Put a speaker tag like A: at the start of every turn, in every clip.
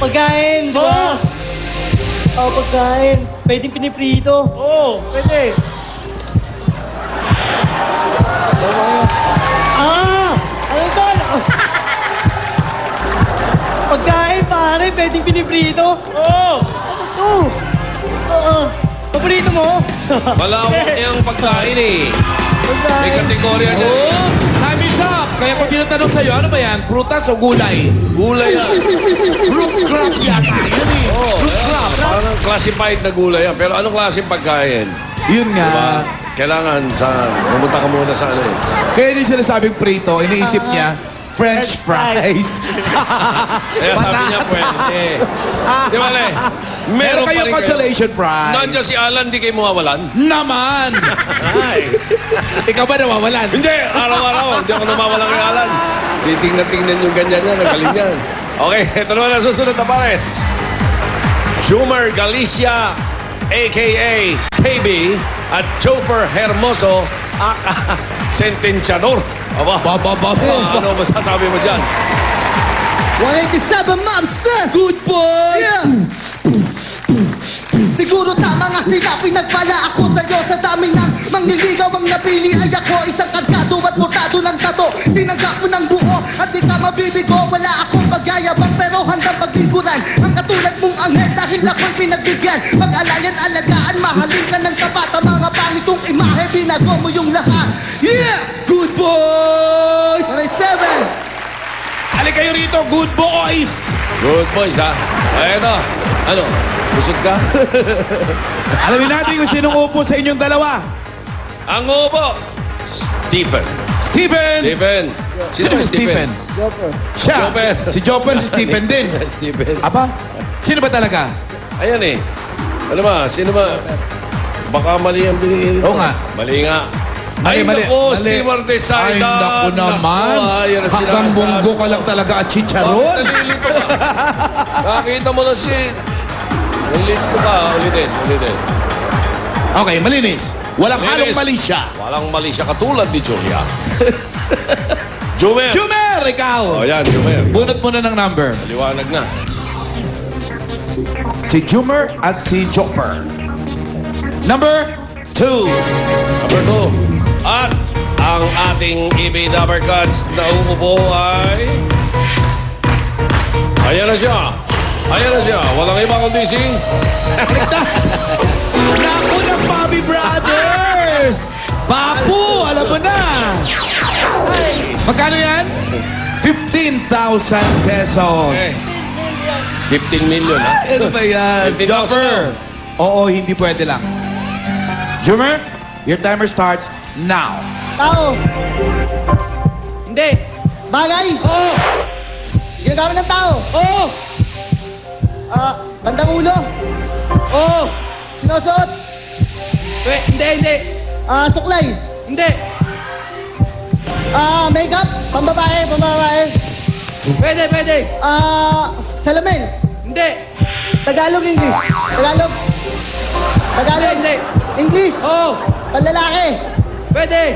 A: Pagkain, di ba? Oo, pagkain. Pwedeng piniprito.
B: Oo, pwede.
A: Ano ito? Pagkain, pare. Pwedeng piniprito.
B: Oo.
A: Ano to? Paborito mo?
C: Malawak yung pagkain eh. May
A: Pagkain.
C: kategorya dyan.
D: Oh, time is up. Kaya kung tinatanong sa'yo, ano ba yan? Prutas o gulay?
C: Gulay yan.
D: Root crop yata. Yun eh. Root crop.
C: Parang classified na gulay yan. Pero anong klaseng pagkain?
D: Yun nga.
C: Kailangan pumunta ka muna sa ano eh.
D: Kaya din sinasabing prito, iniisip niya, French fries.
C: Kaya sabi niya pwede. Di ba, Le?
D: Meron kayong
C: pa rin
D: consolation prize.
C: Nandiyan si Alan, di kayo mawawalan?
D: Naman! Ikaw ba nawawalan?
C: Hindi, araw-araw. Hindi ako nawawalan kay Alan. Titingnan-tingnan yung ganyan yan. Ang galing yan. Okay, ito naman ang susunod na pares. Jumer Galicia, a.k.a. KB, at Jofer Hermoso, aka Sentenciador. Aba, ano masasabi mo dyan?
E: 187 Mobsters!
A: Good boy!
E: Yeah! Siguro tama nga sila, pinagpala ako sa'yo sa dami ng mangliligaw ang napili ay ako isang kargado at mutado ng tato. Tinanggap mo ng buo at di ka mabibigo. Wala akong magyayabang pero handang paglingkuran ang katulad mong anghel dahil ako'y pinagbigyan. Pag-alayan, alagaan, mahalin ka ng tapat. Ang mga pangitong imahe, binago mo yung lahat. Yeah!
A: Good boys!
E: 187!
D: Halika kayo rito, good boys!
C: Good boys, ha? Ay, ito. Ano? Busog ka?
D: Alamin natin kung sinong upo sa inyong dalawa.
C: Ang upo, Stephen.
D: Stephen!
C: Stephen.
D: Sino si Stephen? Siya.
C: Joper.
D: Si Joper, si Stephen din.
C: Stephen.
D: Aba, sino ba talaga?
C: Ayan eh. Ano ba? Sino ba? Baka mali ang binigay nito.
D: Oo nga.
C: Mali nga.
D: Mali,
C: Ay,
D: mali.
C: naku,
D: Mali.
C: stewardess
D: Ay,
C: Aidan.
D: naku naman.
C: Yan ang
D: Hanggang
C: sinasabi
D: munggo ka
C: ko.
D: lang talaga at
C: Bakit
D: chicharon.
C: nalilito ka? Nakita mo na si... Nalilito ka. Ulitin.
D: Okay, malinis. Walang halong
C: Linis.
D: mali siya.
C: Walang mali siya. Katulad ni Julia. Jumer.
D: Jumer, ikaw!
C: O yan, Jumer.
D: Bunot mo na ng number.
C: Liwanag na.
D: Si Jumer at si Joper. Number 2.
C: Number 2. At ang ating EB Number Cards na uupo ay... Ayan na siya. Walang iba kundi si...
D: Naku ng Bobby Brothers! Papu, alam mo na! Magkano yan? 15,000 pesos.
C: 15 million, ha?
D: Ano ba yan?
C: 15,000
D: Joper! Oo, hindi pwede lang. Jumer, your timer starts now.
E: Tao!
A: Hindi.
E: Bagay!
A: Oo!
E: Ginagamit ng tao!
A: Oo!
E: Bandang ulo!
A: Oo!
E: Sinusuot!
A: Hindi.
E: Suklay!
A: Hindi.
E: Makeup! Pambabae!
A: Pwede.
E: Salamin!
A: Hindi.
E: Tagalog, English! Tagalog!
A: Hindi.
E: English!
A: Oo!
E: Panlalaki!
A: Pwede.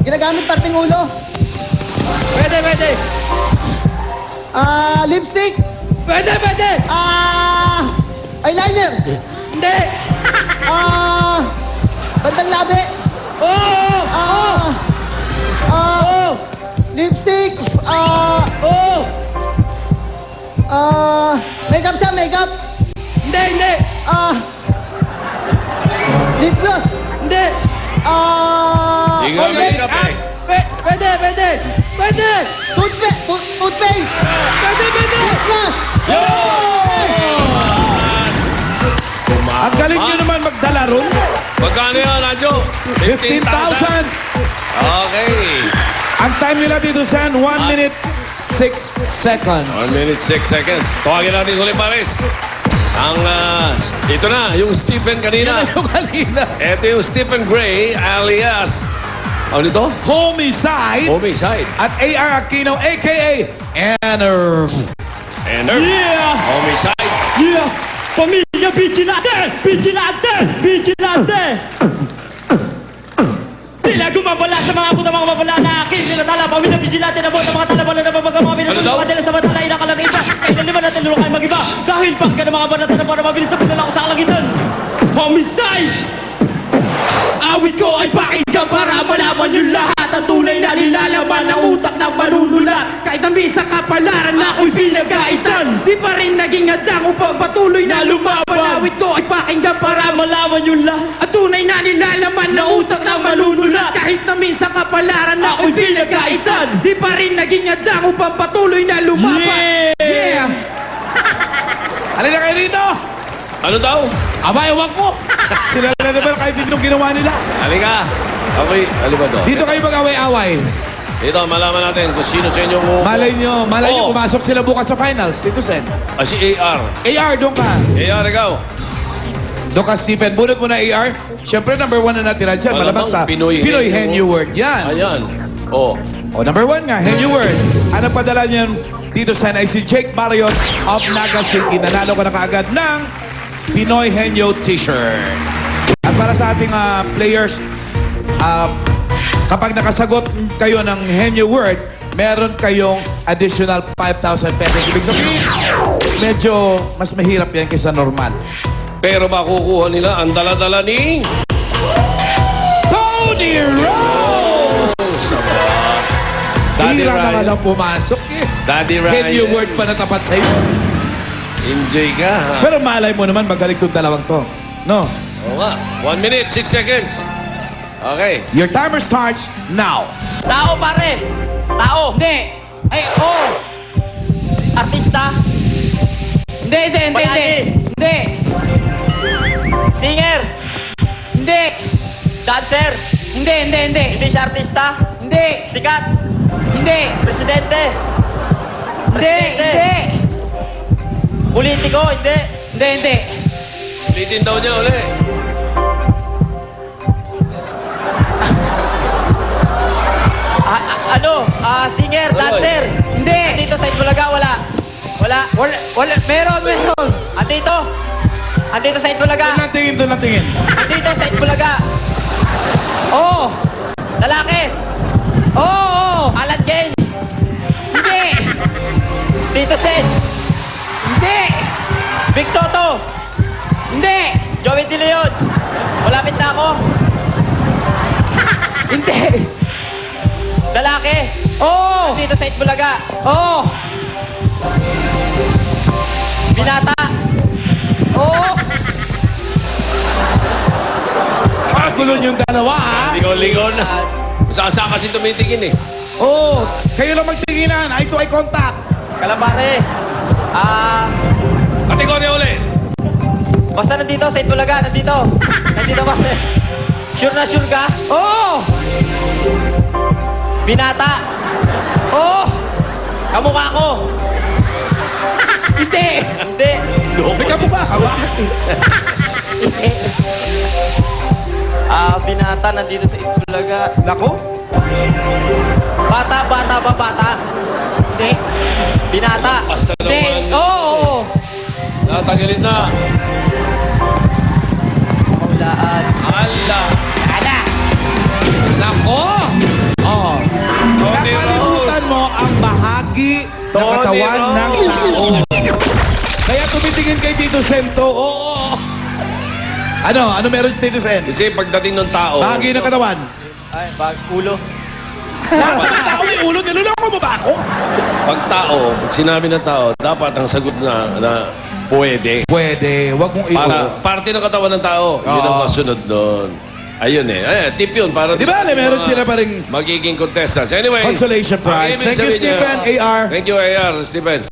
E: Ginagamit parting ulo!
A: Pwede.
E: Lipstick!
A: Pwede.
E: Eyeliner!
A: Hindi.
E: Bandang labi!
A: Oo!
E: Lipstick!
A: Oo!
E: Makeup siya, makeup!
A: Hindi.
E: Lip gloss!
A: Hindi.
C: Ikaw ang
D: Okay,
C: hirap eh.
A: Pwede.
E: Toothpaste! Brush!
D: Ang galing nyo naman magdala ron.
C: Magkano yan, Anjo?
D: 15,000.
C: Okay.
D: Ang time nila dito, San, 1 minute 6 seconds.
C: 1 minute, 6 seconds. Tawagin natin ulit, Paris. Ito na, yung Stephen kanina.
D: Yung kanina.
C: Ito yung Stephen Gray, alias... Ano nito?
D: Homicide.
C: Homicide.
D: At AR Aquino, a.k.a. Enerv.
C: Ender.
A: Yeah!
C: Homicide.
A: Yeah! Pamilya Vigilante! Tila gumabala sa mga puta mga mabala na aking nilatala. Pamilya Vigilante na buwan ng mga talabala na babagawa.
C: Ano daw?
A: Mga dala sa batala, inakalang iba. Kailan naman natin natin lulukay mag-iba. Dahil pagka ng mga banata na para mabilis na pinala ko sa kalangitan. Homicide! Awit ko ay pakinggan para malaman yung lahat. Ang tunay na nilalaman ng utak ng manunulat. Kahit na minsan kapalaran na ako'y pinagkaitan, di pa rin naging hadlang upang patuloy na lumaban. Awit ko ay pakinggan para malaman yung lahat. Ang tunay na nilalaman ng utak ng manunulat. Kahit na minsan kapalaran na ako'y pinagkaitan, di pa rin naging hadlang upang patuloy na lumaban. Yeah!
D: Halina kayo dito!
C: Ano daw?
D: Aba, ewan ko! Sila na naman kahit hindi nung ginawa nila.
C: Halika. Okay, ano ba to?
D: Dito kayo mag-away-away.
C: Dito, malaman natin kung sino sa inyo mo.
D: Malay nyo,
C: Oo.
D: pumasok sila bukas sa finals. Tito Sen.
C: Si AR.
D: AR, doon ka.
C: AR, ikaw.
D: Doon ka, Stephen. Bunot mo na AR. Siyempre, number 1 na natira dyan. Malamang sa
C: Pinoy
D: Henyu Word. Yan.
C: Ayan. Oh.
D: O, number 1 nga, Henyu Word. Ang padala niyan, Tito Sen, ay si Jake Barrios of Naga City. Nanalo ko na kaagad ng Pinoy Henyo T-shirt. At para sa ating players, kapag nakasagot kayo ng Henyo Word, meron kayong additional 5,000 pesos. Ibig sabihin, medyo mas mahirap yan kaysa normal.
C: Pero makukuha nila ang dala-dala ni...
D: Tony Rose!
C: Daddy
D: Hira na nga
C: Ryan.
D: lang pumasok eh.
C: Daddy Ryan.
D: Henyo Word pa natapat sa'yo.
C: Enjoy ka, ha?
D: Pero malay mo naman, magaling itong dalawang to. No?
C: Oo nga. 1 minute, 6 seconds. Okay.
D: Your timer starts now.
A: Tao pare! Tao!
B: Hindi. Ay, oh.
A: Artista!
B: Hindi, hindi, hindi, hindi.
A: Bayani.
B: Hindi.
A: Singer!
B: Hindi.
A: Dancer!
B: Hindi, hindi, hindi.
A: Hindi siya artista!
B: Hindi.
A: Sikat!
B: Hindi.
A: Presidente!
B: Hindi. Hindi.
A: Politiko! Hindi!
B: Hindi, hindi.
C: Ulitin daw niya uli.
A: Singer!
C: Ano?
A: Dancer!
B: Hindi.
A: Andito sa Itbulaga, wala! Wala!
B: Wala, wala. Meron, meron.
A: Andito! Andito sa Itbulaga!
D: Doon lang tingin.
A: Andito sa Itbulaga!
B: Oo.
A: Lalaki!
B: Oo, oo.
A: Alan Kane!
B: Hindi.
A: Tito Sen!
B: Hindi.
A: Big Soto!
B: Hindi.
A: Joey De Leon! Malapit na ako!
B: Hindi.
A: Lalaki!
B: Oo.
A: Dito sa Itbulaga!
B: Oo.
A: Binata!
B: Oo.
D: Kagulo yung dalawa, ha?
C: Ligaw-ligaw na. Saan kasi tumitingin eh.
D: Oo. Kayo lang magtinginan. Eye to eye contact.
A: Kalabare!
C: Kategorya uli.
A: Basta nandito sa Itbulaga, nandito! Nandito ba? Sure na sure ka?
B: Oo.
A: Binata!
B: Oo.
A: Kamukha ko!
B: Hindi.
A: Hindi!
D: May kamukha ka ba?
A: Binata nandito sa Itbulaga.
D: Nako.
A: Bata, bata ba bata?
B: Hindi.
C: Ah,
A: Binata!
C: Basta
B: Hindi.
C: naman.
B: Oo.
C: Natanggalin na.
A: Kaulaan.
C: Ala.
B: Ada.
D: Nako. Oh. Nakalimutan mo ang bahagi ng
C: Tony
D: katawan
C: Rose.
D: ng tao. Kaya tumitingin kay Tito Sento. Oo. Ano meron si Tito Sen?
C: Kasi pagdating ng tao...
D: Bahagi ng katawan.
A: Ay, ulo.
D: Dapat ang tao may ulo. Niloloko mo ba ako?
C: Pag tao, pag sinabi ng tao, dapat ang sagot na pwede.
D: Pwede. Huwag mong
C: Para parte ng katawan ng tao. Yun ang
D: Oo.
C: masunod doon. Ayun eh. Ay, tip yun. Para
D: Di ba, meron sila pa ring
C: magiging contestants. Anyway.
D: consolation prize.
C: ang ibig
D: Thank you,
C: sabihin niya-
D: Stephen, AR.
C: Thank you, AR, Stephen.